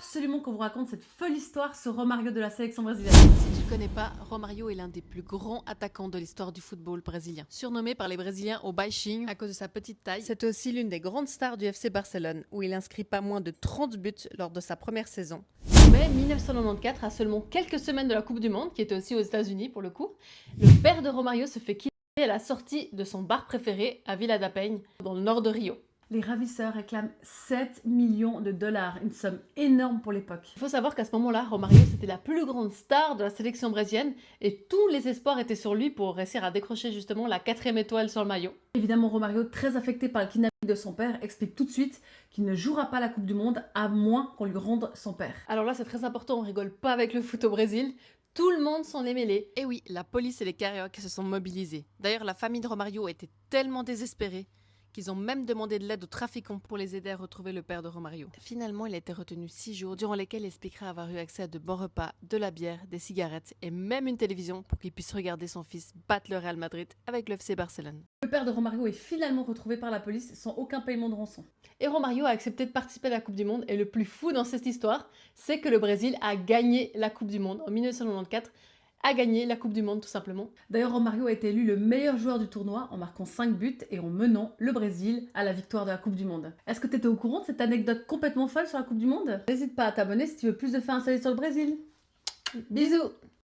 absolument qu'on vous raconte cette folle histoire sur Romario de la sélection brésilienne. Si tu ne connais pas, Romario est l'un des plus grands attaquants de l'histoire du football brésilien. Surnommé par les Brésiliens au baixinho à cause de sa petite taille, c'est aussi l'une des grandes stars du FC Barcelone, où il inscrit pas moins de 30 buts lors de sa première saison. En mai 1994, à seulement quelques semaines de la Coupe du Monde, qui était aussi aux États-Unis pour le coup, le père de Romario se fait kidnapper à la sortie de son bar préféré à Vila da Penha, dans le nord de Rio. Les ravisseurs réclament 7 millions de dollars, une somme énorme pour l'époque. Il faut savoir qu'à ce moment-là, Romario c'était la plus grande star de la sélection brésilienne et tous les espoirs étaient sur lui pour réussir à décrocher justement la 4e étoile sur le maillot. Évidemment, Romario, très affecté par le kidnapping de son père, explique tout de suite qu'il ne jouera pas la Coupe du Monde à moins qu'on lui rende son père. Alors là, c'est très important, on rigole pas avec le foot au Brésil. Tout le monde s'en est mêlé. Et oui, la police et les cariocas se sont mobilisés. D'ailleurs, la famille de Romario était tellement désespérée qu'ils ont même demandé de l'aide aux trafiquants pour les aider à retrouver le père de Romario. Finalement, il a été retenu 6 jours, durant lesquels il expliquera avoir eu accès à de bons repas, de la bière, des cigarettes et même une télévision pour qu'il puisse regarder son fils battre le Real Madrid avec le FC Barcelone. Le père de Romario est finalement retrouvé par la police sans aucun paiement de rançon. Et Romario a accepté de participer à la Coupe du Monde. Et le plus fou dans cette histoire, c'est que le Brésil a gagné la Coupe du Monde en 1994. A gagné la Coupe du Monde tout simplement. D'ailleurs, Romario a été élu le meilleur joueur du tournoi en marquant 5 buts et en menant le Brésil à la victoire de la Coupe du Monde. Est-ce que tu étais au courant de cette anecdote complètement folle sur la Coupe du Monde? N'hésite pas à t'abonner si tu veux plus de faits insolites sur le Brésil. Bisous!